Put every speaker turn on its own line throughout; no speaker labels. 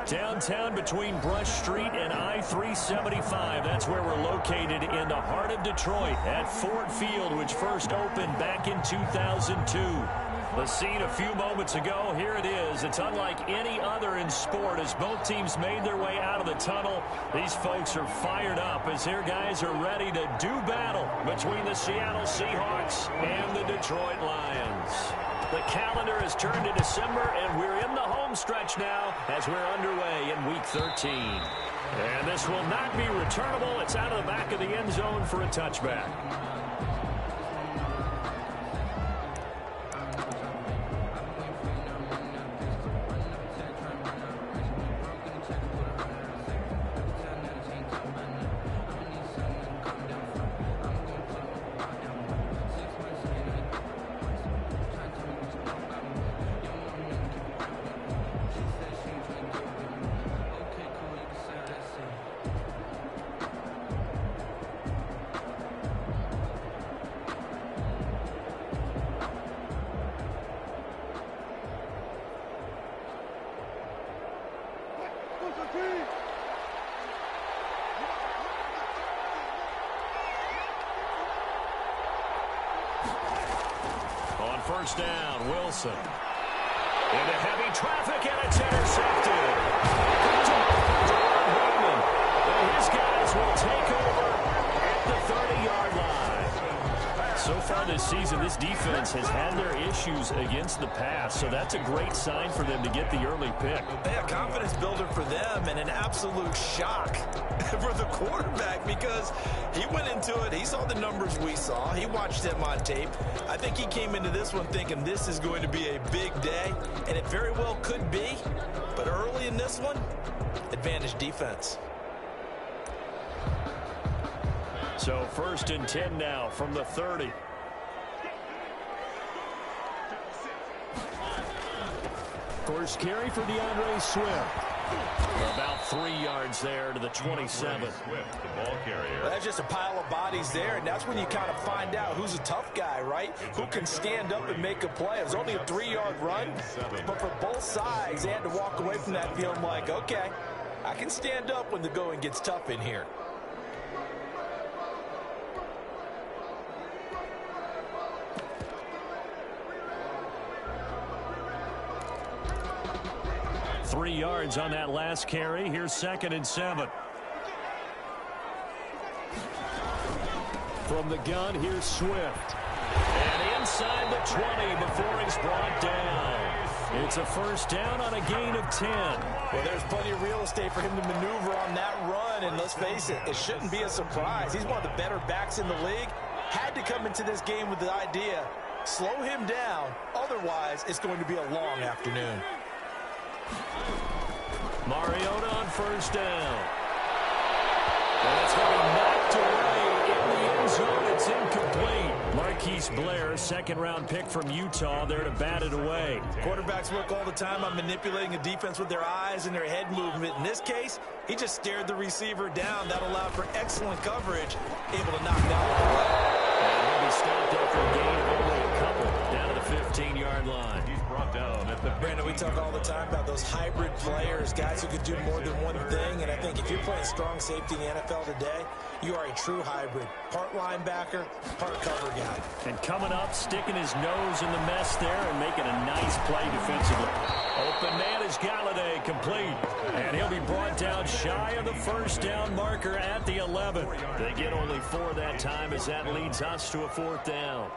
Downtown between Brush Street and I-375. That's where we're located in the heart of Detroit at Ford Field, which first opened back in 2002. The scene a few moments ago, here it is. It's unlike any other in sport as both teams made their way out of the tunnel. These folks are fired up as their guys are ready to do battle between the Seattle Seahawks and the Detroit Lions. The calendar has turned to December, and we're in the home stretch now as we're underway in Week 13. And this will not be returnable. It's out of the back of the end zone for a touchback. On first down, Wilson. Into heavy traffic, and it's intercepted. And his guys will take over at the 30-yard line. So far this season, this defense has had their issues against the pass, so that's a great sign for them to get the early pick.
Yeah, confidence builder for them and an absolute shock for the quarterback because he went into it. He saw the numbers we saw. He watched them on tape. I think he came into this one thinking this is going to be a big day, and it very well could be. But early in this one, advantage defense.
So first and 10 now from the 30. First carry for DeAndre Swift. About 3 yards there to the 27.
Swift, the ball carrier.
That's just a pile of bodies there, and that's when you kind of find out who's a tough guy, right? Who can stand up and make a play. It was only a 3-yard run, but for both sides, they had to walk away from that feeling like, okay, I can stand up when the going gets tough in here.
Three yards on that last carry. Here's second and 7. From the gun, here's Swift. And inside the 20 before he's brought down. It's a first down on a gain of 10.
Well, there's plenty of real estate for him to maneuver on that run, and let's face it, it shouldn't be a surprise. He's one of the better backs in the league. Had to come into this game with the idea, slow him down, otherwise it's going to be a long afternoon.
Mariota on first down. And it's going to be knocked away in the end zone. It's incomplete. Marquise Blair, second-round pick from Utah, there to bat it away.
Quarterbacks work all the time on manipulating a defense with their eyes and their head movement. In this case, he just stared the receiver down. That allowed for excellent coverage, able to knock down the play.
And he'll be stopped after a gain of only a couple down to the 15-yard line.
Down at the
Brandon, we talk all the time about those hybrid players, guys who can do more than one thing, and I think if you're playing strong safety in the NFL today, you are a true hybrid. Part linebacker, part cover guy.
And coming up, sticking his nose in the mess there and making a nice play defensively. Open man is Galladay, complete. And he'll be brought down shy of the first down marker at the 11. They get only 4 that time as that leads us to a fourth down.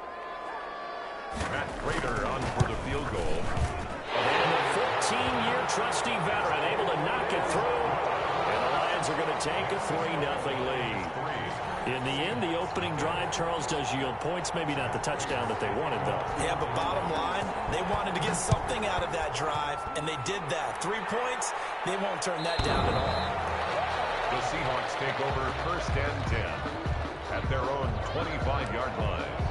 Matt Prater on for the field goal.
And the 14-year trusty veteran able to knock it through. And the Lions are going to take a 3-0 lead. In the end, the opening drive, Charles, does yield points. Maybe not the touchdown that they wanted, though.
Yeah, but bottom line, they wanted to get something out of that drive, and they did that. 3 points, they won't turn that down at all.
The Seahawks take over first and 10 at their own 25-yard line.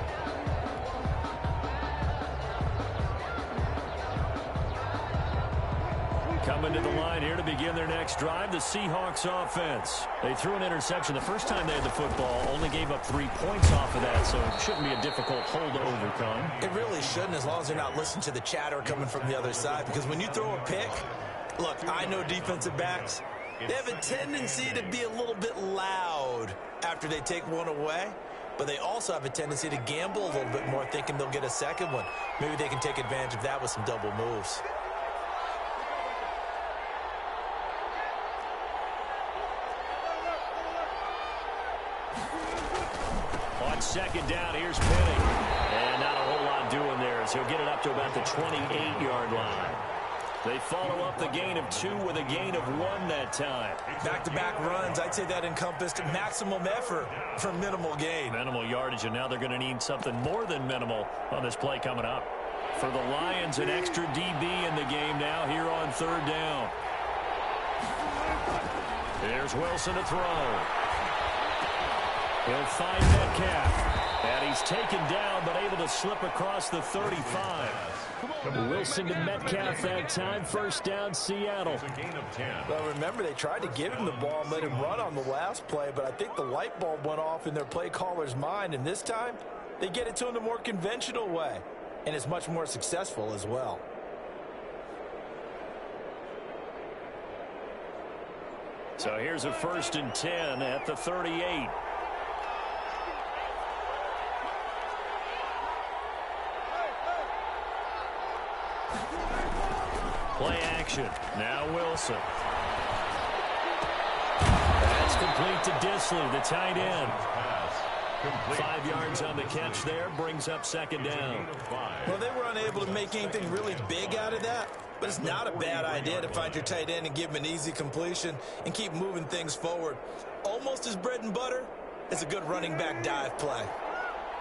Coming to the line here to begin their next drive, the Seahawks offense. They threw an interception the first time they had the football, only gave up 3 points off of that, so it shouldn't be a difficult hole to overcome.
It really shouldn't, as long as they're not listening to the chatter coming from the other side, because when you throw a pick, Look, I know defensive backs. They have a tendency to be a little bit loud after they take one away, but they also have a tendency to gamble a little bit more, thinking they'll get a second one. Maybe they can take advantage of that with some double moves.
On second down, here's Penny. And not a whole lot doing there as he'll get it up to about the 28-yard line. They follow up the gain of 2 with a gain of 1 that time.
Back-to-back runs, I'd say that encompassed maximum effort for minimal gain.
Minimal yardage, and now they're going to need something more than minimal on this play coming up. For the Lions, an extra DB in the game now here on third down. Here's Wilson to throw. He'll find Metcalf. And he's taken down, but able to slip across the 35. Wilson to Metcalf that time. First down, Seattle.
Well, remember, they tried to give him the ball and let him run on the last play, but I think the light bulb went off in their play caller's mind, and this time they get it to him the more conventional way, and it's much more successful as well.
So here's a 1st and 10 at the 38. Play action. Now Wilson. That's complete to Disley, the tight end. 5 yards on the catch there, brings up second down.
Well, they were unable to make anything really big out of that, but it's not a bad idea to find your tight end and give him an easy completion and keep moving things forward. Almost as bread and butter as a good running back dive play.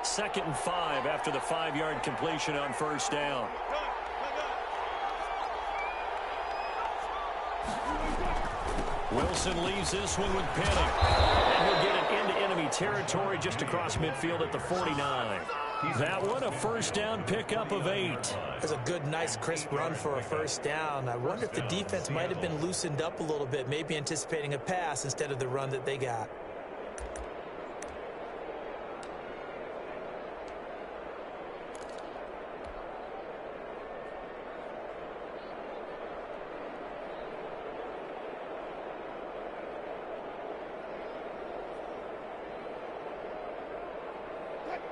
2nd and 5 after the 5-yard completion on first down. Wilson leaves this one with Penny. And he'll get it into enemy territory just across midfield at the 49. That one, a first down pickup of 8.
That's a good, nice, crisp run for a first down. I wonder if the defense might have been loosened up a little bit, maybe anticipating a pass instead of the run that they got.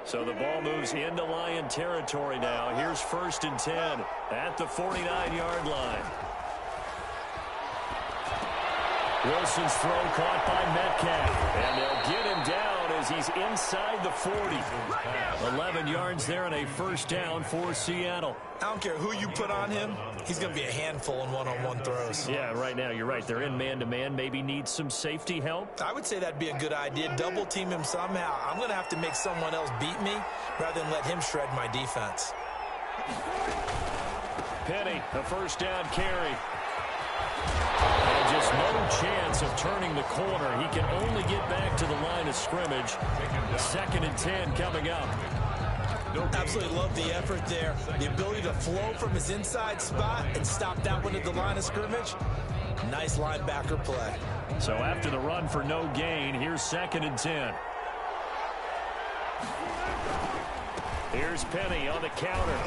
So the ball moves into Lion territory now. Here's 1st and 10 at the 49-yard line. Wilson's throw caught by Metcalf. And they'll get him down as he's inside the 40. 11 yards there and a first down for Seattle.
I don't care who you put on him. He's going to be a handful in one-on-one throws.
Yeah, right now you're right. They're in man-to-man. Maybe need some safety help.
I would say that'd be a good idea. Double team him somehow. I'm going to have to make someone else beat me rather than let him shred my defense.
Penny, the first down carry. And just no chance of turning the corner. He can only get back to the line of scrimmage. 2nd and 10 coming up.
Absolutely love the effort there. The ability to flow from his inside spot and stop that one at the line of scrimmage. Nice linebacker play.
So after the run for no gain, here's 2nd and 10. Here's Penny on the counter.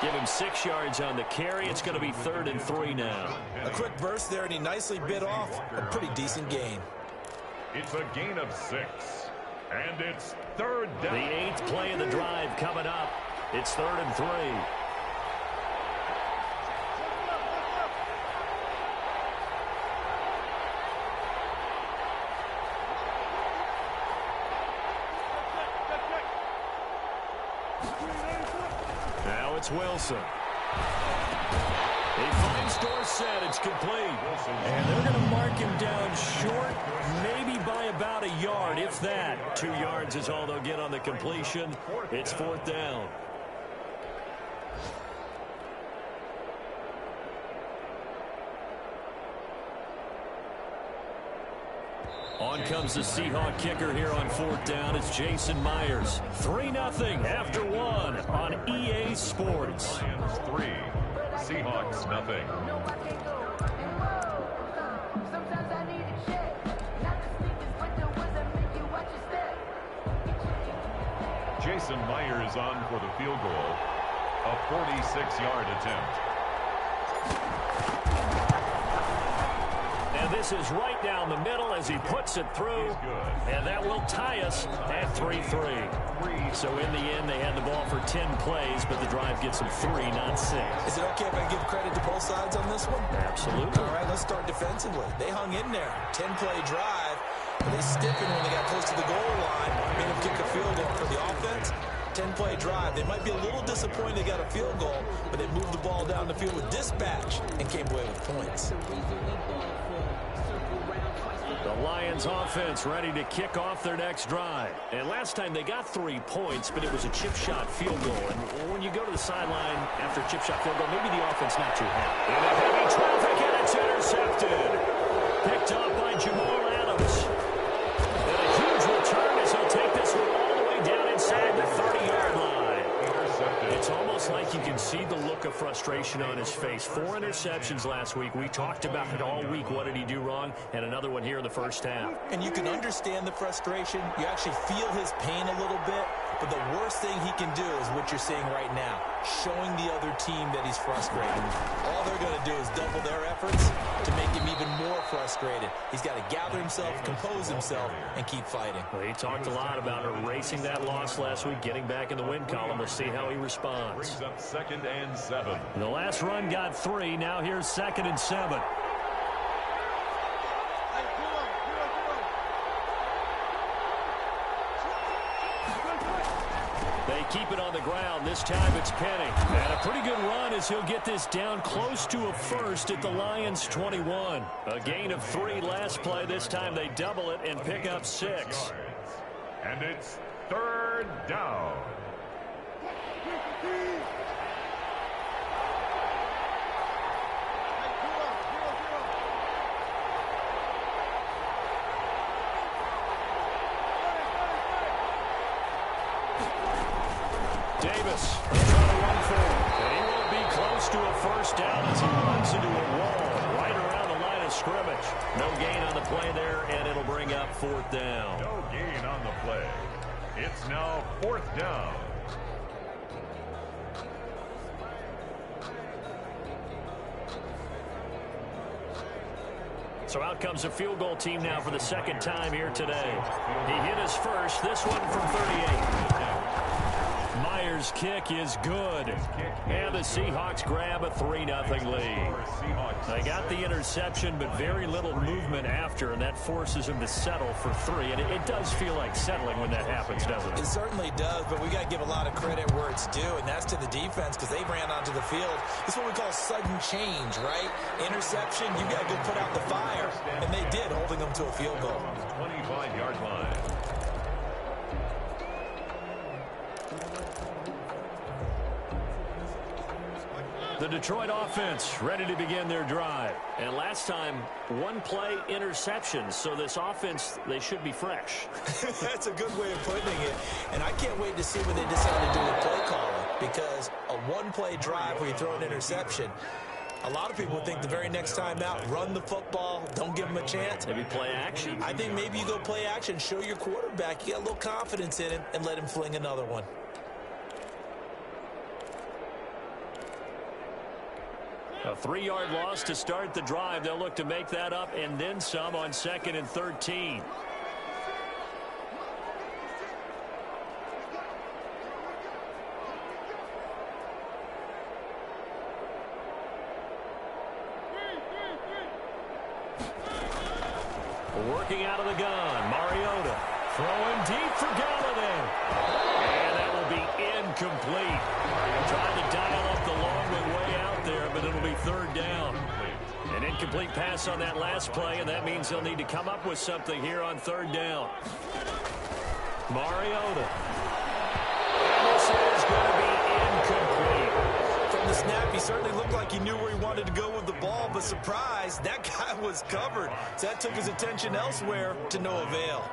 Give him 6 yards on the carry. It's going to be 3rd and 3 now.
A quick burst there, and he nicely bit off a pretty decent gain.
It's a gain of 6. And it's 3rd down.
The 8th play of the drive coming up. It's 3rd and 3. Now it's Wilson. He finds Dorsett. It's complete. And they're going to mark him down short, maybe by about a yard, if that. 2 yards is all they'll get on the completion. It's 4th down. On comes the Seahawk kicker here on 4th down. It's Jason Myers. 3-0 after 1 on EA Sports.
Lions 3, Seahawks nothing. Jason Myers on for the field goal. A 46-yard attempt.
This is right down the middle as he puts it through. And that will tie us at 3-3. So in the end, they had the ball for 10 plays, but the drive gets them 3, not 6.
Is it okay if I give credit to both sides on this one?
Absolutely.
All right, let's start defensively. They hung in there. 10-play drive. But they stiffened when they got close to the goal line. Made them kick a field goal for the offense. 10-play drive. They might be a little disappointed they got a field goal, but they moved the ball down the field with dispatch and came away with points.
The Lions offense ready to kick off their next drive. And last time they got 3 points, but it was a chip shot field goal. And when you go to the sideline after a chip shot field goal, maybe the offense not too happy. In a heavy traffic, and it's intercepted. Picked up by Jamal Adams. And a huge return as he'll take this one all the way down inside the 30-yard line. It's almost like you can see the look of frustration on his face. 4 interceptions last week. We talked about it all week. What did he do wrong? And another one here in the first half.
And you can understand the frustration. You actually feel his pain a little bit. But the worst thing he can do is what you're seeing right now, showing the other team that he's frustrated. All they're going to do is double their efforts to make him even more frustrated. He's got to gather himself, compose himself, and keep fighting.
Well, he talked a lot about erasing that loss last week, getting back in the win column. We'll see how he responds.
Brings up 2nd and 7.
The last run got 3. Now here's 2nd and 7. They keep it on the ground. This time it's Penny. And a pretty good run as he'll get this down close to a first at the Lions 21. A gain of 3 last play. This time they double it and pick up 6.
And it's 3rd down.
Davis will try to run for it. And he won't be close to a first down as he runs into a wall right around the line of scrimmage. No gain on the play there, and it'll bring up 4th down.
No gain on the play. It's now 4th down.
So out comes a field goal team now for the 2nd time here today. He hit his first, this one from 38. Myers' kick is good. And the Seahawks grab a 3-0 lead. They got the interception, but very little movement after, and that forces them to settle for 3. And it does feel like settling when that happens, doesn't it?
It certainly does, but we got to give a lot of credit where it's due, and that's to the defense because they ran onto the field. It's what we call sudden change, right? Interception, you got to go put out the fire, and they did, holding them to a field goal.
25-yard line.
The Detroit offense ready to begin their drive. And last time, 1-play interceptions. So this offense, they should be fresh.
That's a good way of putting it. And I can't wait to see what they decide to do with play calling. Because a 1-play drive where you throw an interception, a lot of people think the very next time out, run the football, don't give them a chance.
Maybe play action.
I think maybe you go play action, show your quarterback you got a little confidence in him, and let him fling another one.
A 3-yard loss to start the drive. They'll look to make that up and then some on 2nd and 13. Working out of the gun, Mariota throwing deep for Galladay. And that will be incomplete. Trying to dial up the long way out there, but it'll be 3rd down. An incomplete pass on that last play, and that means they'll need to come up with something here on 3rd down. Mariota. And this is going to be incomplete.
From the snap, he certainly looked like he knew where he wanted to go with the ball, but surprise, that guy was covered. So that took his attention elsewhere to no avail.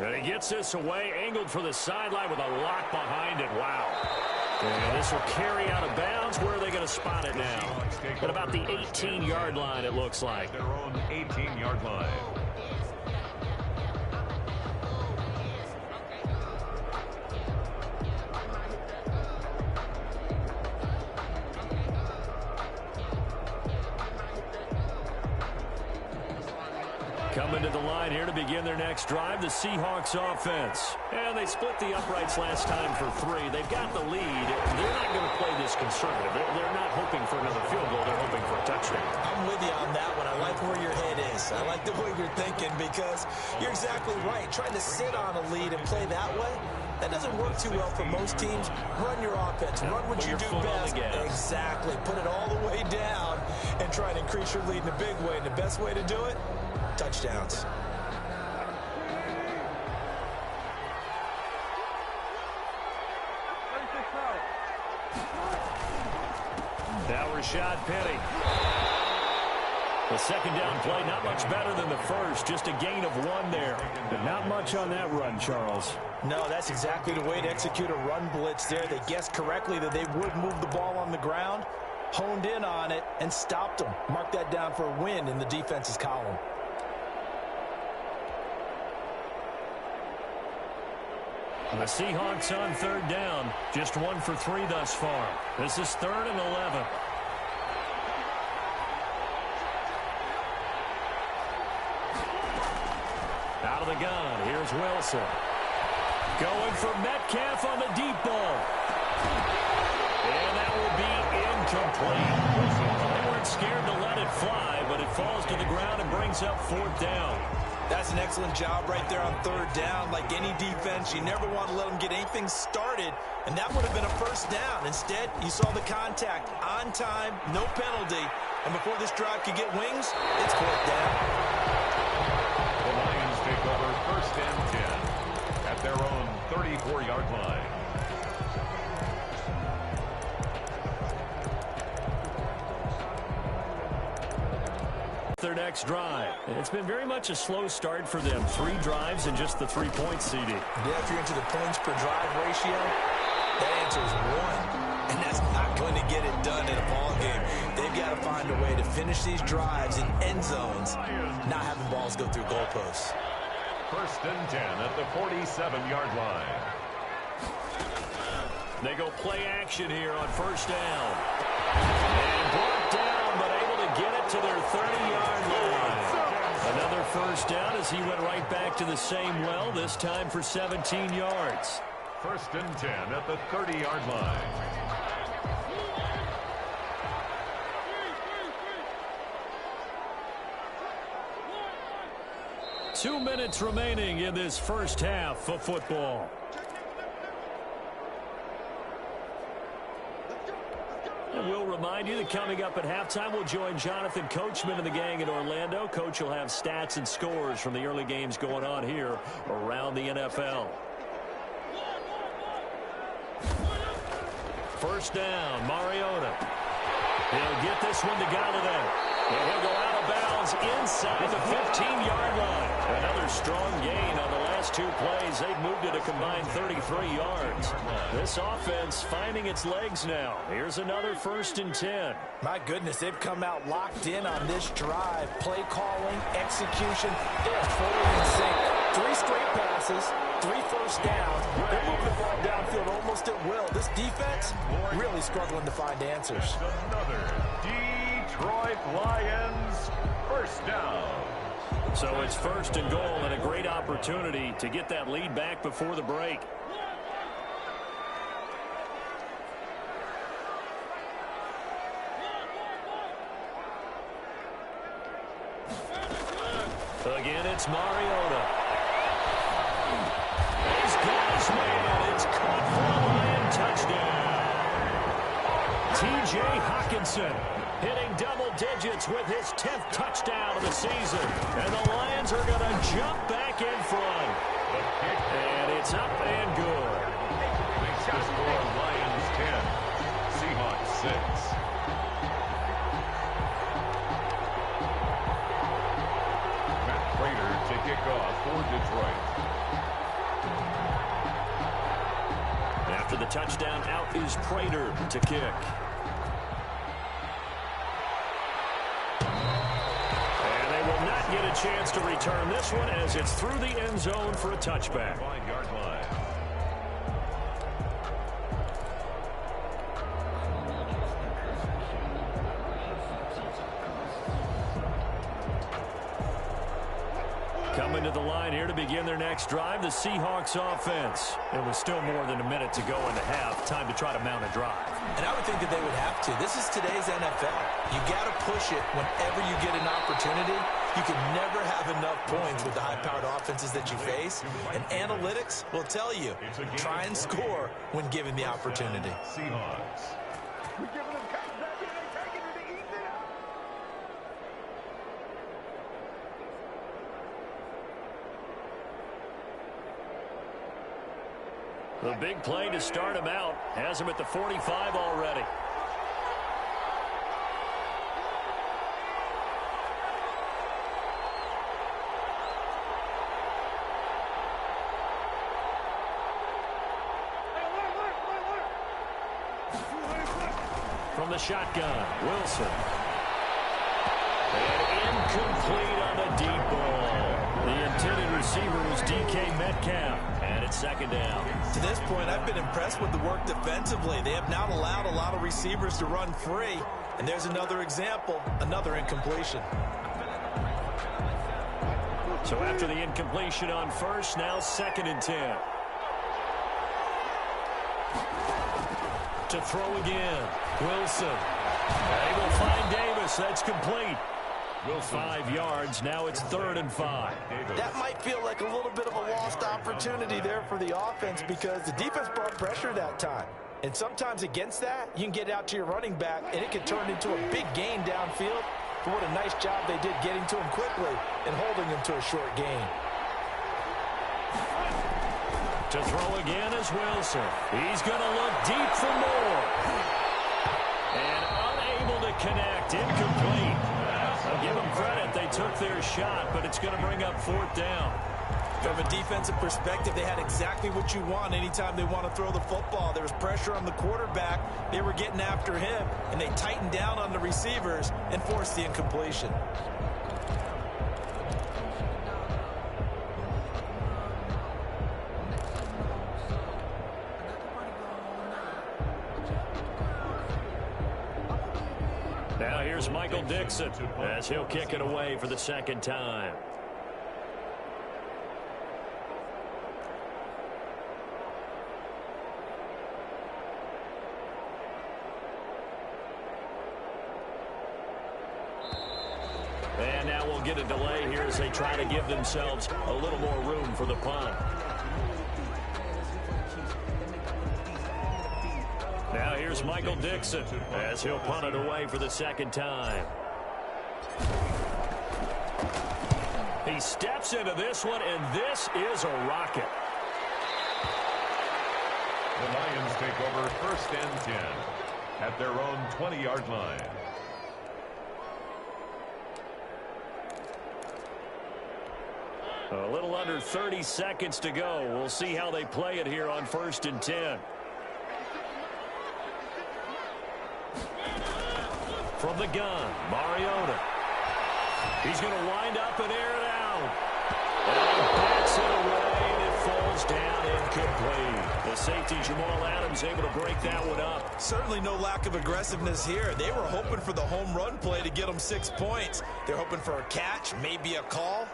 And he gets this away, angled for the sideline with a lock behind it. Wow. And this will carry out of bounds. Where are they going to spot it now? At about the 18-yard line, it looks like.
Their own 18-yard line.
Coming to the line here to begin their next drive, the Seahawks offense. And they split the uprights last time for 3. They've got the lead. They're not going to play this conservative. They're not hoping for another field goal. They're hoping for a touchdown.
I'm with you on that one. I like where your head is. I like the way you're thinking because you're exactly right. Trying to sit on a lead and play that way, that doesn't work too well for most teams. Run your offense. Run what you do best. Exactly. Put it all the way down and try to increase your lead in a big way. And the best way to do it, touchdowns.
Now Rashad Penny. The second down play, not much better than the first. Just a gain of 1 there. But not much on that run, Charles.
No, that's exactly the way to execute a run blitz there. They guessed correctly that they would move the ball on the ground, honed in on it, and stopped them. Mark that down for a win in the defense's column.
The Seahawks on third down. Just 1 for 3 thus far. This is 3rd and 11. Out of the gun. Here's Wilson. Going for Metcalf on the deep ball. And that will be incomplete. They weren't scared to let it fly, but it falls to the ground and brings up 4th down.
That's an excellent job right there on 3rd down. Like any defense, you never want to let them get anything started, and that would have been a 1st down. Instead, you saw the contact on time, no penalty, and before this drive could get wings, it's 4th down.
The Lions take over 1st and 10 at their own 34-yard line.
Their next drive. It's been very much a slow start for them. 3 drives and just the 3 points, CD.
Yeah, if you're into the points per drive ratio, that answer is 1. And that's not going to get it done in a ball game. They've got to find a way to finish these drives in end zones, not having balls go through goalposts.
1st and 10 at the 47-yard line.
They go play action here on 1st down. And brought down, but able to get it to their 30-yard line. Another 1st down as he went right back to the same well, this time for 17 yards.
1st and 10 at the 30-yard line.
Two minutes remaining in this first half of football. And we'll remind you that coming up at halftime, we'll join Jonathan Coachman and the gang in Orlando. Coach will have stats and scores from the early games going on here around the NFL. 1st down, Mariota. He'll get this one to Galladay. And he'll go out of bounds inside the 15-yard line. Another strong gain on the last 2 plays. They've moved it a combined 33 yards. This offense finding its legs now. Here's another 1st and 10.
My goodness, they've come out locked in on this drive. Play calling, execution, they're fully in sync. 3 straight passes, 3 1st downs. They're moving the ball downfield almost at will. This defense really struggling to find answers.
Another Detroit Lions 1st down.
So it's 1st and goal and a great opportunity to get that lead back before the break. Again, it's Mariota. He's got his man. It's caught for a Lion touchdown. T.J. Hockenson hitting double digits with his 10th touchdown of the season. And the Lions are going to jump back in front. And it's up and good.
Makes the score Lions 10, Seahawks 6. To kick off for Detroit.
After the touchdown, out is Prater to kick. And they will not get a chance to return this one as it's through the end zone for a touchback.
5-yard line.
coming to the line here to begin their next drive, the Seahawks offense. It was still more than a minute to go in the half. Time to try to mount a drive.
And I would think that they would have to. This is today's NFL. You got to push it whenever you get an opportunity. You can never have enough points with the high-powered offenses that you face. And analytics will tell you, try and score when given the opportunity.
Seahawks.
The big play to start him out has him at the 45 already. From the shotgun, Wilson. And incomplete on the deep ball. The intended receiver was DK Metcalf, and it's second down.
To this point, I've been impressed with the work defensively. They have not allowed a lot of receivers to run free. And there's another example, another incompletion.
So after the incompletion on first, now 2nd and 10. To throw again, Wilson. They will find Davis. That's complete. 5 yards. Now it's 3rd and 5.
That might feel like a little bit of a lost opportunity there for the offense because the defense brought pressure that time. And sometimes against that, you can get out to your running back, and it can turn into a big gain downfield. But what a nice job they did getting to him quickly and holding him to a short gain.
To throw again is Wilson. He's going to look deep for more. And unable to connect. Incomplete. I'll give them credit. They took their shot, but it's going to bring up 4th down.
From a defensive perspective, they had exactly what you want anytime they want to throw the football. There was pressure on the quarterback. They were getting after him, and they tightened down on the receivers and forced the incompletion.
Now here's Michael Dixon as he'll kick it away for the 2nd time. And now we'll get a delay here as they try to give themselves a little more room for the punt. Now here's Michael Dixon as he'll punt it away for the 2nd time. He steps into this one, and this is a rocket.
The Lions take over 1st and 10 at their own 20-yard line.
A little under 30 seconds to go. We'll see how they play it here on 1st and 10. From the gun, Mariota. He's going to wind up and air it out. And he backs it away, and it falls down incomplete. The safety, Jamal Adams, able to break that one up.
Certainly no lack of aggressiveness here. They were hoping for the home run play to get them 6 points. They're hoping for a catch, maybe a call.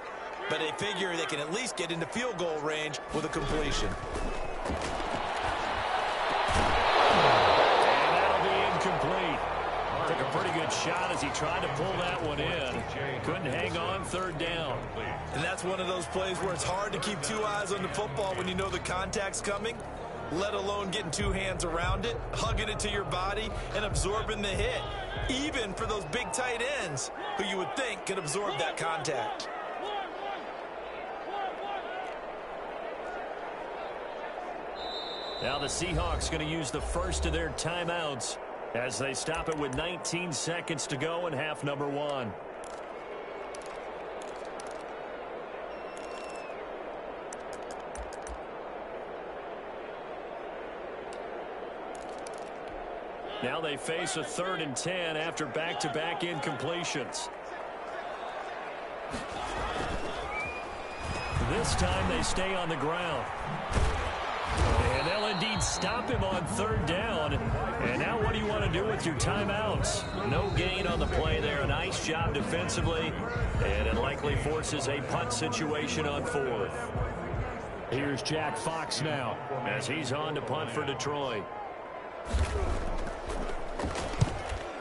But they figure they can at least get into field goal range with a completion.
And that'll be incomplete. Took a pretty good shot as he tried to pull that one in. Couldn't hang on, 3rd down.
And that's one of those plays where it's hard to keep 2 eyes on the football when you know the contact's coming, let alone getting 2 hands around it, hugging it to your body, and absorbing the hit. Even for those big tight ends who you would think could absorb that contact.
Now the Seahawks going to use the first of their timeouts as they stop it with 19 seconds to go in half number 1. Now they face a 3rd and 10 after back-to-back incompletions. This time they stay on the ground. And they'll indeed lead, stop him on third down. And now what do you want to do with your timeouts? No gain on the play there. A nice job defensively. And it likely forces a punt situation on fourth. Here's Jack Fox now as he's on to punt for Detroit.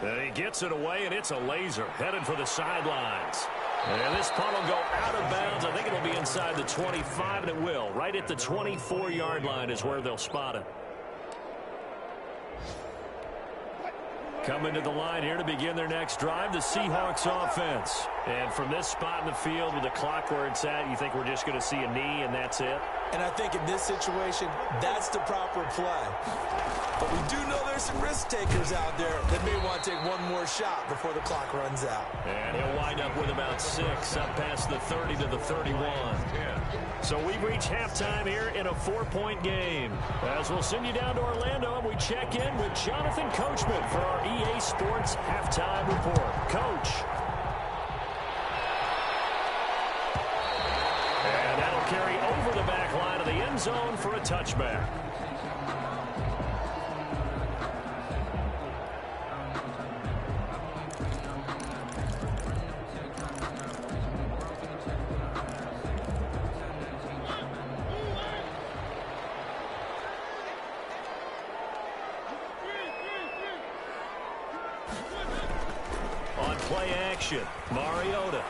And he gets it away, and it's a laser headed for the sidelines. And this punt will go out of bounds. I think it'll be inside the 25, and it will. Right at the 24-yard line is where they'll spot it. Coming to the line here to begin their next drive, the Seahawks offense. And from this spot in the field with the clock where it's at, you think we're just going to see a knee and that's it?
And I think in this situation, that's the proper play. But we do know there's some risk takers out there that may want to take one more shot before the clock runs out.
And he'll wind up with about 6 up past the 30 to the 31. So we've reached halftime here in a 4-point game. As we'll send you down to Orlando, we check in with Jonathan Coachman for our EA Sports Halftime Report. Coach. And that'll carry over the back line of the end zone for a touchback. Play action. Mariota.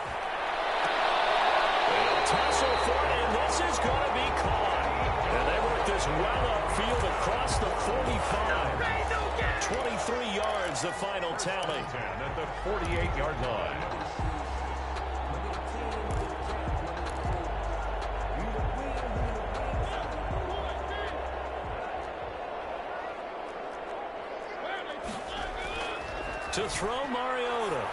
They'll tussle for it, and this is going to be caught. And they work this well upfield across the 45. 23 yards, the final tally.
At the 48-yard line.
To throw Mariota.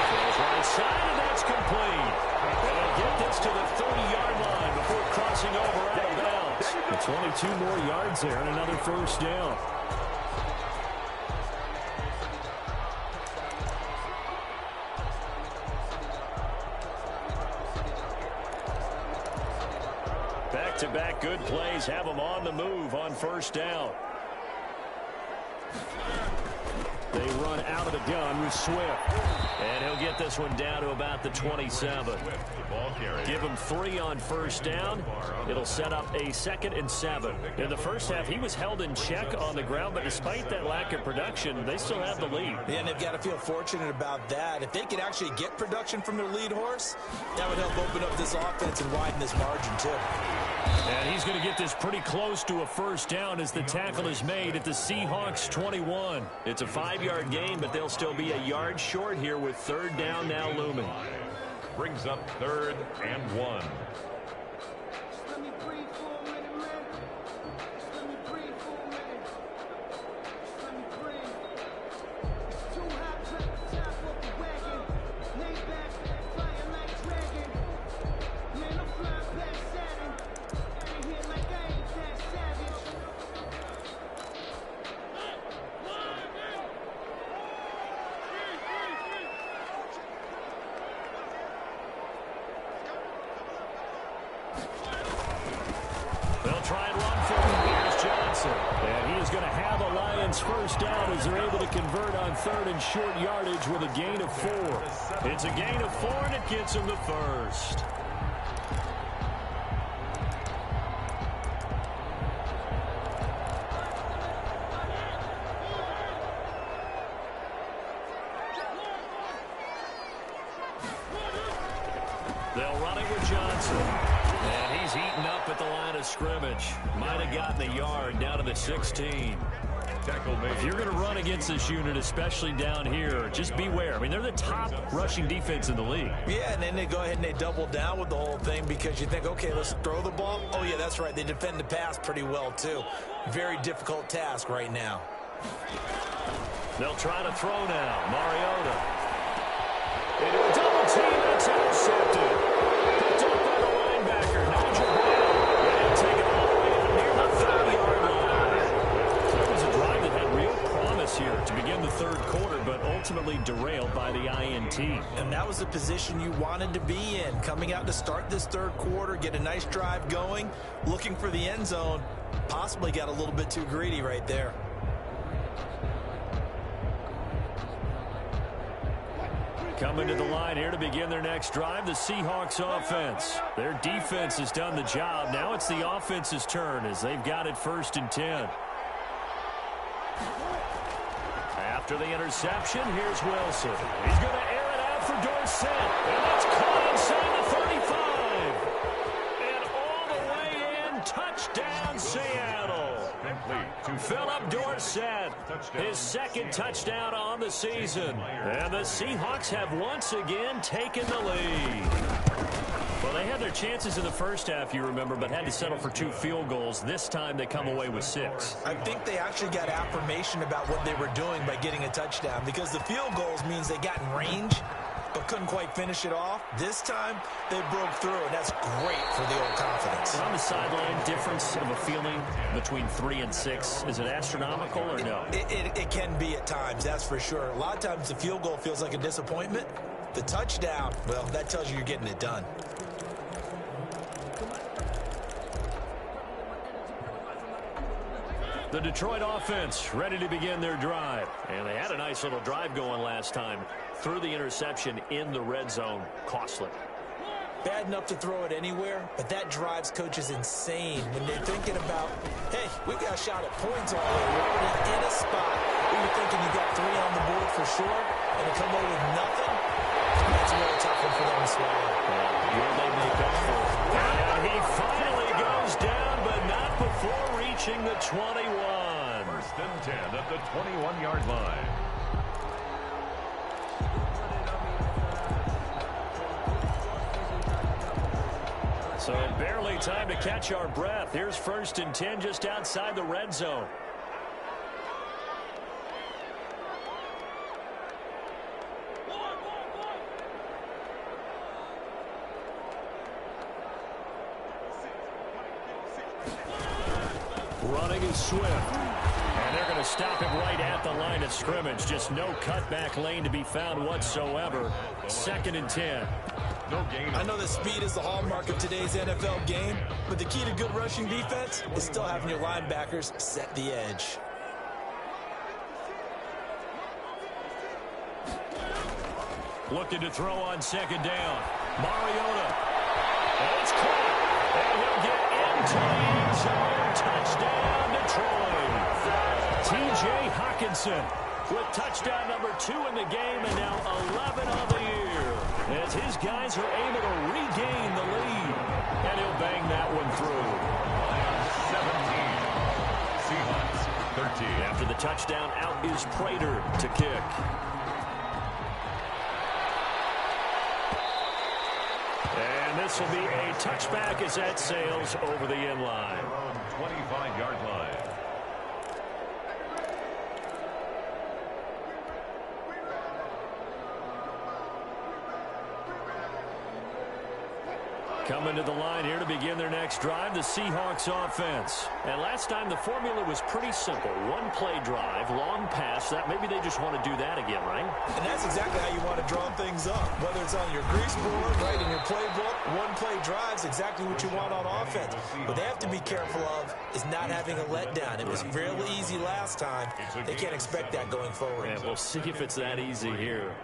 Throws right side, and that's complete. And they'll get this to the 30-yard line before crossing over out of bounds. 22 more yards there and another first down. Back-to-back good plays have them on the move on first down. They run out of the gun with Swift. And he'll get this one down to about the 27. Give him 3 on first down. It'll set up a 2nd and 7. In the first half, he was held in check on the ground, but despite that lack of production, they still have the lead.
Yeah, and they've got to feel fortunate about that. If they could actually get production from their lead horse, that would help open up this offense and widen this margin, too.
And he's going to get this pretty close to a first down as the tackle is made at the Seahawks 21. It's a 5-yard gain, but they'll still be a yard short here with third down now looming.
Brings up 3rd and 1.
They'll try and run for him. Here's Johnson. And he is going to have a Lions first down as they're able to convert on 3rd and short yardage with a gain of 4. It's a gain of 4, and it gets him the first. They'll run it with Johnson. And he's eaten up at the line of scrimmage. Might have gotten the yard down to the 16. If you're going to run against this unit, especially down here, just beware. I mean, they're the top rushing defense in the league.
Yeah, and then they go ahead and they double down with the whole thing because you think, okay, let's throw the ball. Oh, yeah, that's right. They defend the pass pretty well, too. Very difficult task right now.
They'll try to throw now. Mariota. Into a double team. That's intercepted. Picked up by the linebacker. Nigel Brown. And take it all the way near the 30-yard line. That was a drive that had real promise here to begin in the third quarter, but ultimately derailed by the INT.
And that was the position you wanted to be in. Coming out to start this third quarter, get a nice drive going, looking for the end zone. Possibly got a little bit too greedy right there.
Coming to the line here to begin their next drive, the Seahawks offense. Their defense has done the job. Now it's the offense's turn as they've got it 1st and 10. After the interception, here's Wilson. He's going to air it out for Dorsett. And that's caught inside the 35. And all the way in, touchdown Seattle. To Philip Dorsett, his 2nd touchdown on the season. And the Seahawks have once again taken the lead. Well, they had their chances in the first half, you remember, but had to settle for 2 field goals. This time they come away with 6.
I think they actually got affirmation about what they were doing by getting a touchdown, because the field goals means they got in range but couldn't quite finish it off. This time they broke through, and that's great for the old confidence.
On the sideline, difference of a feeling between 3 and 6, is it astronomical or no?
It can be at times, that's for sure. A lot of times the field goal feels like a disappointment. The touchdown, well, that tells you you're getting it done.
The Detroit offense ready to begin their drive. And they had a nice little drive going last time. Threw the interception in the red zone. Costly.
Bad enough to throw it anywhere, but that drives coaches insane when they're thinking about, hey, we got a shot at points already. We're already in a spot where you're thinking you got 3 on the board for sure, and to come away with nothing, that's a really tough one for them to swallow.
Will they make up for it? And he finally goes down, but not before reaching the 21.
1st and 10 at the 21-yard line.
So barely time to catch our breath. Here's 1st and 10 just outside the red zone. Running is Swift. And they're going to stop him right at the line of scrimmage. Just no cutback lane to be found whatsoever. 2nd and 10.
No gain.
I know that speed is the hallmark of today's NFL game, but the key to good rushing defense is still having your linebackers set the edge.
Looking to throw on 2nd down. Mariota. And it's caught. And he'll get into the end zone. Touchdown, Detroit. T.J. Hockenson with touchdown number 2 in the game, and now 11 on the year, as his guys are able to regain the lead. And he'll bang that one through.
17. Seahawks 13.
After the touchdown, out is Prater to kick. And this will be a touchback as that sails over the end line.
25-yard line.
Coming to the line here to begin their next drive, the Seahawks offense. And last time the formula was pretty simple. 1 play drive, long pass. That maybe they just want to do that again, right?
And that's exactly how you want to draw things up. Whether it's on your grease board, right, in your playbook, 1 play drive is exactly what you want on offense. What they have to be careful of is not having a letdown. It was real easy last time. They can't expect that going forward.
And we'll see if it's that easy here.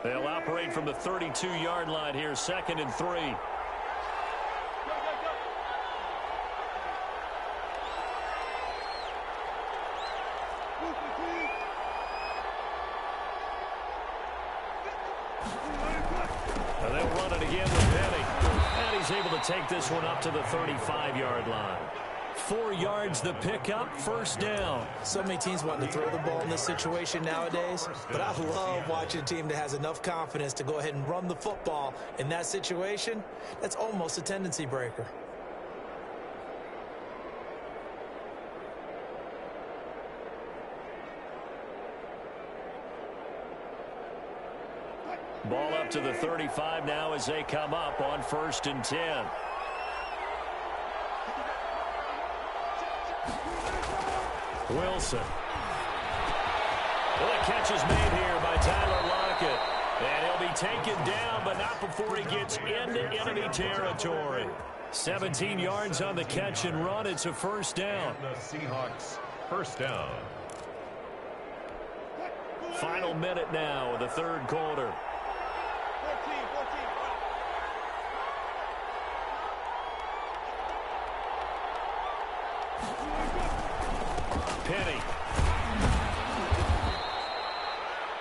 They'll operate from the 32-yard line here, 2nd and 3. And they'll run it again with Penny. And he's able to take this one up to the 35-yard line. 4 yards the pickup, 1st down.
So many teams want to throw the ball in this situation nowadays, but I love watching a team that has enough confidence to go ahead and run the football. In that situation, that's almost a tendency breaker.
Ball up to the 35 now as they come up on 1st and 10. Wilson. Well, the catch is made here by Tyler Lockett. And he'll be taken down, but not before he gets into enemy territory. 17 yards on the catch and run. It's a first down.
The Seahawks first down.
Final minute now of the third quarter. Penny.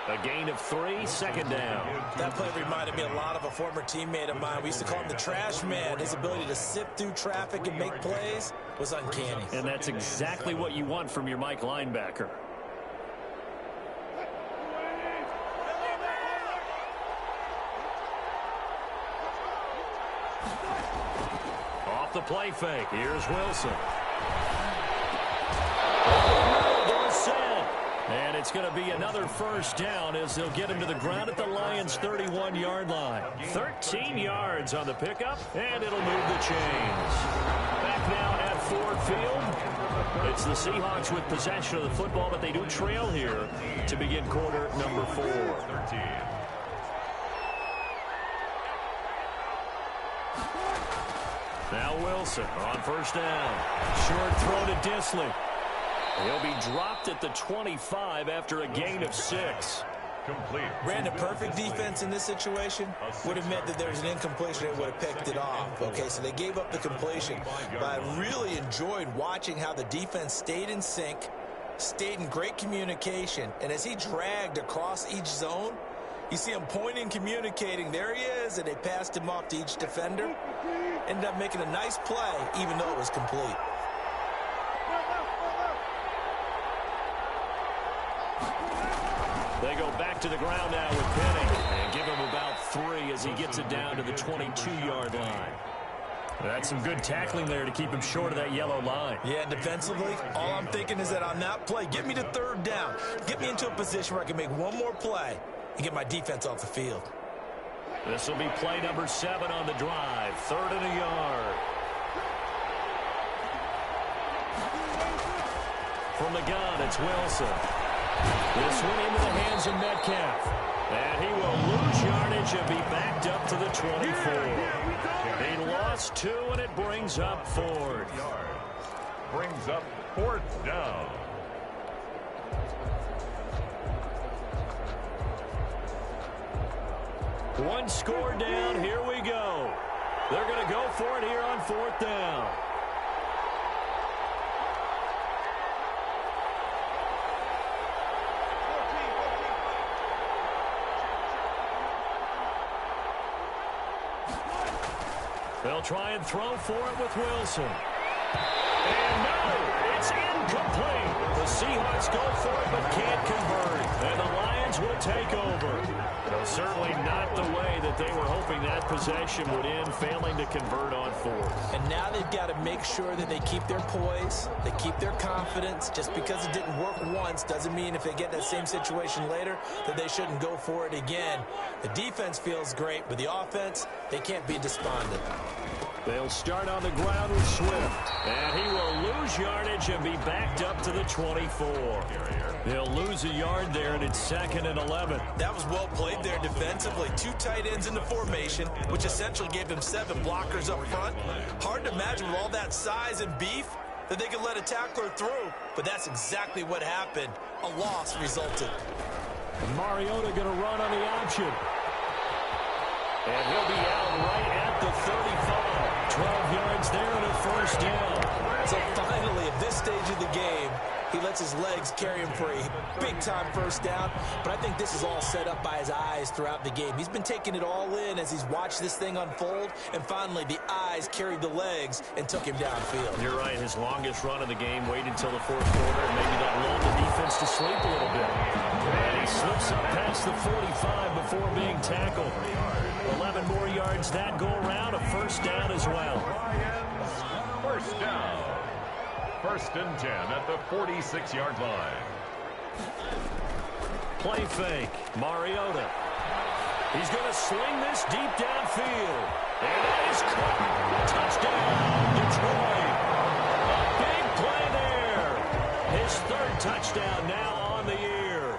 A gain of 3, second down.
That play reminded me a lot of a former teammate of mine. We used to call him the trash man. His ability to sift through traffic and make plays was uncanny.
And that's exactly what you want from your Mike linebacker. Off the play fake. Here's Wilson. And it's going to be another first down as they'll get him to the ground at the Lions' 31-yard line. 13 yards on the pickup, and it'll move the chains. Back now at Ford Field. It's the Seahawks with possession of the football, but they do trail here to begin quarter number 4.
13.
Now Wilson on first down. Short throw to Disley. He'll be dropped at the 25 after a gain of 6.
Complete.
Brandon, perfect defense in this situation would have meant that there's an incompletion and would have picked it off. Okay, so they gave up the completion. But I really enjoyed watching how the defense stayed in sync, stayed in great communication, and as he dragged across each zone, you see him pointing, communicating. There he is, and they passed him off to each defender. Ended up making a nice play, even though it was complete.
They go back to the ground now with Penny and give him about 3 as he gets it down to the 22-yard line. That's some good tackling there to keep him short of that yellow line.
Yeah, defensively, all I'm thinking is that on that play, get me to third down. Get me into a position where I can make one more play and get my defense off the field.
This will be play number 7 on the drive. 3rd and a yard. From the gun, it's Wilson. This one into the hands of Metcalf. And he will lose yardage and be backed up to the 24. He lost 2, and it brings up Ford.
Brings up 4th down.
One score down. Here we go. They're going to go for it here on 4th down. They'll try and throw for it with Wilson. And no, it's incomplete. The Seahawks go for it but can't convert. And the Lions will take over. Though certainly not the way that they were hoping that possession would end, failing to convert on 4th.
And now they've got to make sure that they keep their poise, they keep their confidence. Just because it didn't work once doesn't mean if they get that same situation later that they shouldn't go for it again. The defense feels great, but the offense, they can't be despondent.
They'll start on the ground with Swift. And he will lose yardage and be backed up to the 24. They'll lose a yard there, and it's 2nd and 11.
That was well played there defensively. 2 tight ends in the formation, which essentially gave them 7 blockers up front. Hard to imagine with all that size and beef that they could let a tackler through. But that's exactly what happened. A loss resulted.
Mariota going to run on the option. And he'll be out right at the 35. 12 yards there and a first down.
So finally, at this stage of the game, he lets his legs carry him for a big-time first down. But I think this is all set up by his eyes throughout the game. He's been taking it all in as he's watched this thing unfold. And finally, the eyes carried the legs and took him downfield.
You're right. His longest run of the game waited until the 4th quarter. And maybe that lulled the defense to sleep a little bit. And he slips up past the 45 before being tackled. 11 more yards that go around. A first down as well.
First down. 1st and 10 at the 46-yard line.
Play fake. Mariota. He's going to swing this deep downfield. And that is caught. Touchdown, Detroit. A big play there. His 3rd touchdown now on the year.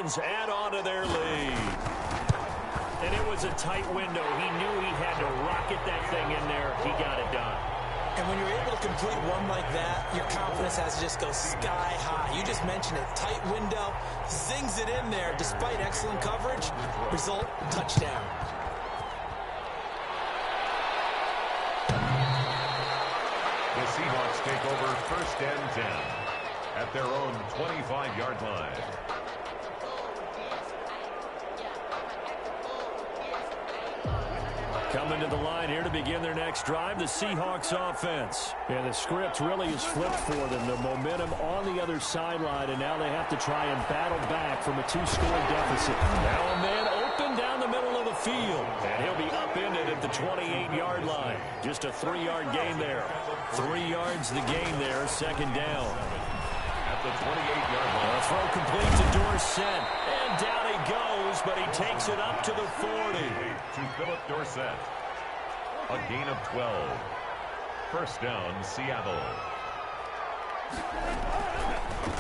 Lions add on to their lead. And it was a tight window. He knew he had to rocket that thing in there. He got it done.
And when you're able to complete one like that, your confidence has to just go sky high. You just mentioned it. Tight window, zings it in there despite excellent coverage. Result, touchdown.
The Seahawks take over 1st and 10 at their own 25-yard line.
Coming to the line here to begin their next drive, the Seahawks offense. And the script really is flipped for them. The momentum on the other sideline, and now they have to try and battle back from a 2-score deficit. Now a man open down the middle of the field, and he'll be upended at the 28-yard line. Just a 3-yard gain there. 3 yards the gain there, 2nd down.
At the 28-yard line.
A throw complete to Dorsett, and down he goes, but he takes it up to the 40.
To Philip Dorsett. A gain of 12. 1st down, Seattle.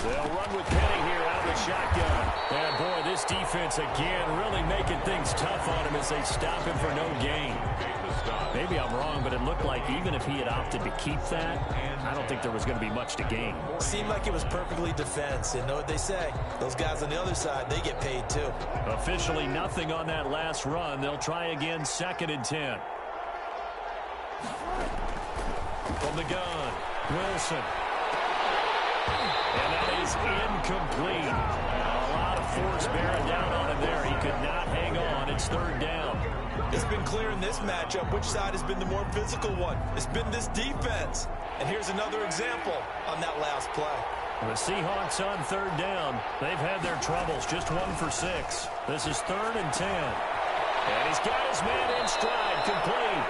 They'll run with Penny here out of the shotgun. And boy, this defense again really making things tough on him as they stop him for no gain. Maybe I'm wrong, but it looked like even if he had opted to keep that, I don't think there was going to be much to gain.
Seemed like it was perfectly defense. And know what they say? Those guys on the other side, they get paid too.
Officially nothing on that last run. They'll try again, 2nd and 10. From the gun, Wilson. And that is incomplete. A lot of force bearing down on him there. He could not hang on. It's 3rd down.
It's been clear in this matchup which side has been the more physical one. It's been this defense. And here's another example on that last play.
The Seahawks on 3rd down. They've had their troubles. Just 1 for 6. This is 3rd and 10. And he's got his man in stride, complete.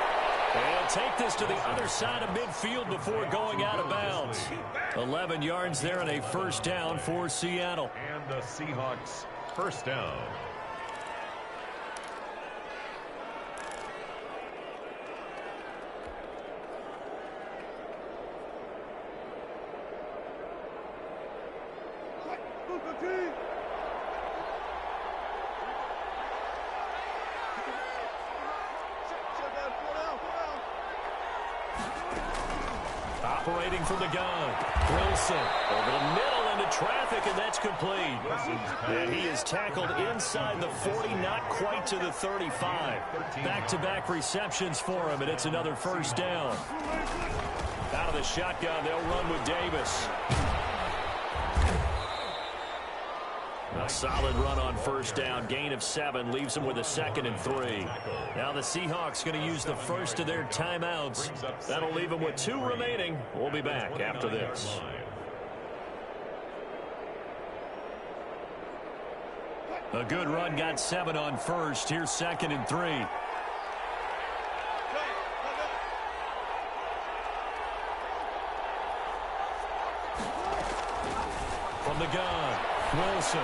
And take this to the other side of midfield before going out of bounds. 11 yards there and a 1st down for Seattle.
And the Seahawks 1st down.
Operating from the gun, Wilson over the middle into traffic, and that's complete. And he is tackled inside the 40, not quite to the 35. Back-to-back receptions for him, and it's another 1st down. Out of the shotgun, they'll run with Davis. A solid run on 1st down. Gain of 7 leaves them with a 2nd and 3. Now the Seahawks going to use the first of their timeouts. That'll leave them with 2 remaining. We'll be back after this. A good run, got 7 on 1st. Here's 2nd and 3. From the gun, Wilson.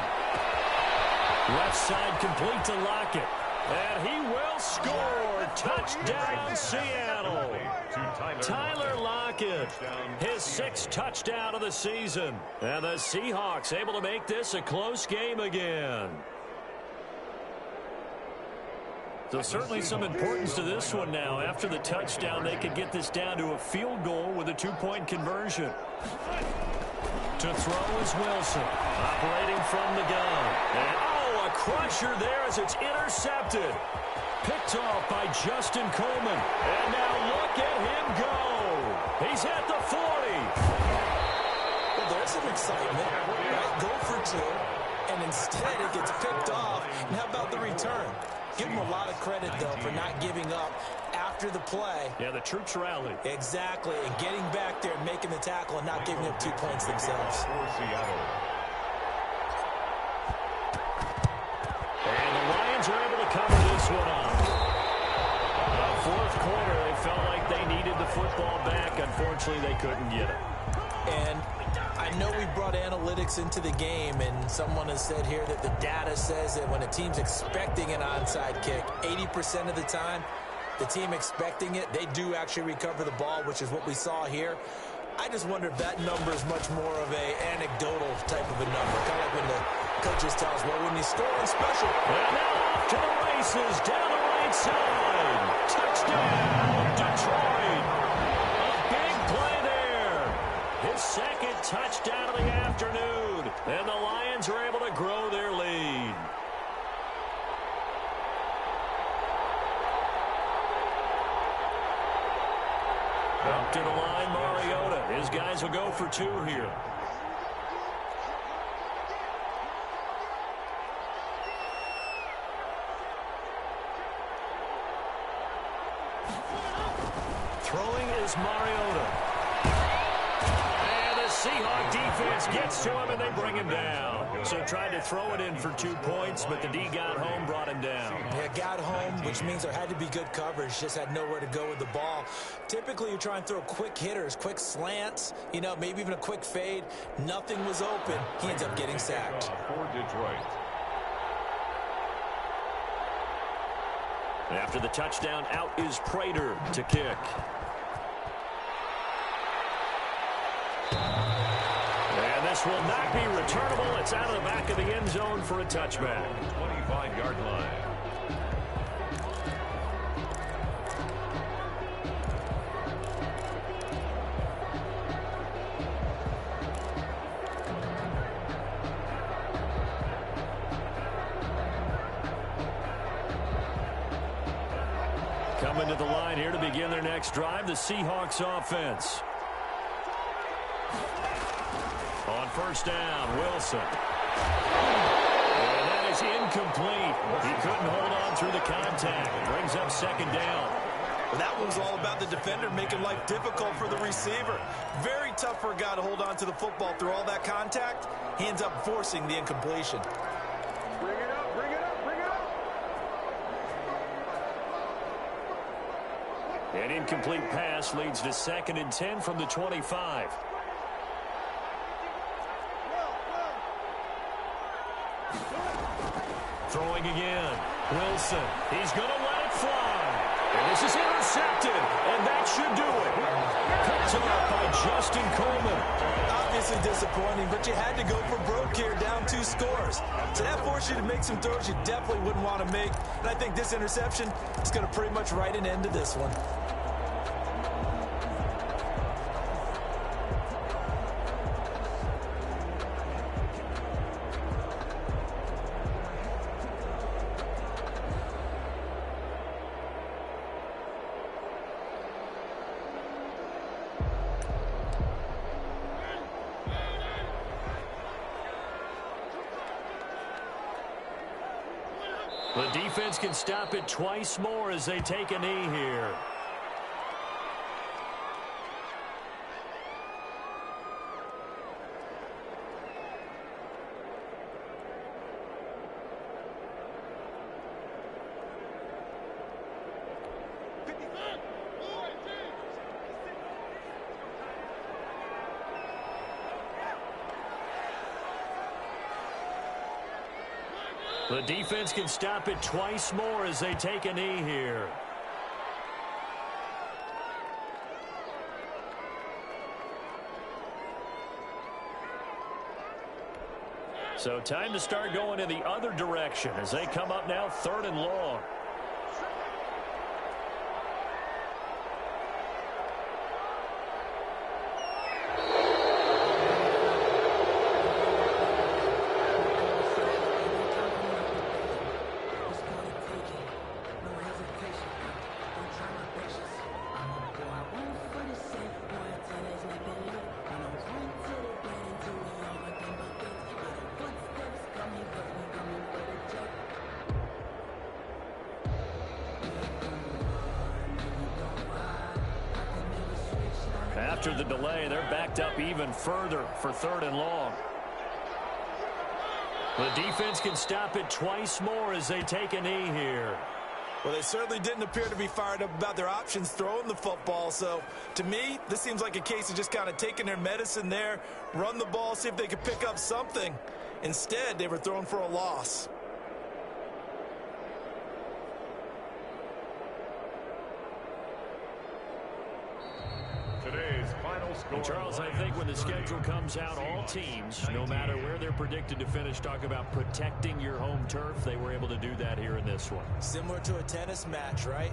Left side complete to Lockett. And he will score. Touchdown, Seattle. Tyler Lockett, his 6th touchdown of the season. And the Seahawks able to make this a close game again. So certainly some importance to this one now. After the touchdown, they could get this down to a field goal with a 2-point conversion. To throw is Wilson, operating from the gun. And a crusher there as it's intercepted. Picked off by Justin Coleman. And now look at him go. He's at the 40.
Well, there's some excitement. Right? Go for 2. And instead it gets picked off. And how about the return? Give him a lot of credit, though, for not giving up after the play.
Yeah, the troops rallied.
Exactly. And getting back there and making the tackle and not giving up 2 points themselves.
For Seattle.
And the Lions are able to cover this one up. The 4th quarter, they felt like they needed the football back. Unfortunately, they couldn't get it.
And I know we brought analytics into the game, and someone has said here that the data says that when a team's expecting an onside kick, 80% of the time, the team expecting it, they do actually recover the ball, which is what we saw here. I just wonder if that number is much more of a anecdotal type of a number, kind of like when the Coaches tell us, well, when you score on special.
And now off to the races, down the right side. Touchdown, Detroit. A big play there. His second touchdown of the afternoon. And the Lions are able to grow their lead. Up to the line, Mariota. His guys will go for 2 here. Throwing is Mariota. And the Seahawk defense gets to him, and they bring him down. So tried to throw it in for 2 points, but the D got home, brought him down.
Yeah, got home, which means there had to be good coverage. Just had nowhere to go with the ball. Typically, you try and throw quick hitters, quick slants, maybe even a quick fade. Nothing was open. He ends up getting sacked.
For Detroit.
After the touchdown, out is Prater to kick. And this will not be returnable. It's out of the back of the end zone for a touchback.
25-yard line.
Coming to the line here to begin their next drive, the Seahawks offense. On first down, Wilson. And that is incomplete. He couldn't hold on through the contact. Brings up second down.
Well, that one's all about the defender making life difficult for the receiver. Very tough for a guy to hold on to the football through all that contact. He ends up forcing the incompletion.
Bring it up, bring it up, bring it up.
An incomplete pass leads to 2nd and 10 from the 25. Throwing again. Wilson. He's going to let it fly. And this is intercepted. And that should do it. Picked up by Justin Coleman.
Obviously disappointing, but you had to go for broke here, down 2 scores. So that forced you to make some throws you definitely wouldn't want to make. And I think this interception is going to pretty much write an end to this one.
The defense can stop it twice more as they take a knee here. The defense can stop it twice more as they take a knee here. So time to start going in the other direction as they come up now 3rd and long. After the delay, they're backed up even further for 3rd and long. The defense can stop it twice more as they take a knee here.
Well, they certainly didn't appear to be fired up about their options throwing the football. So, to me, this seems like a case of just kind of taking their medicine there, run the ball, see if they could pick up something. Instead, they were throwing for a loss.
To Today's final score.
And Charles, I think when the schedule comes out, all teams, no matter where they're predicted to finish, talk about protecting your home turf. They were able to do that here in this one.
Similar to a tennis match, right?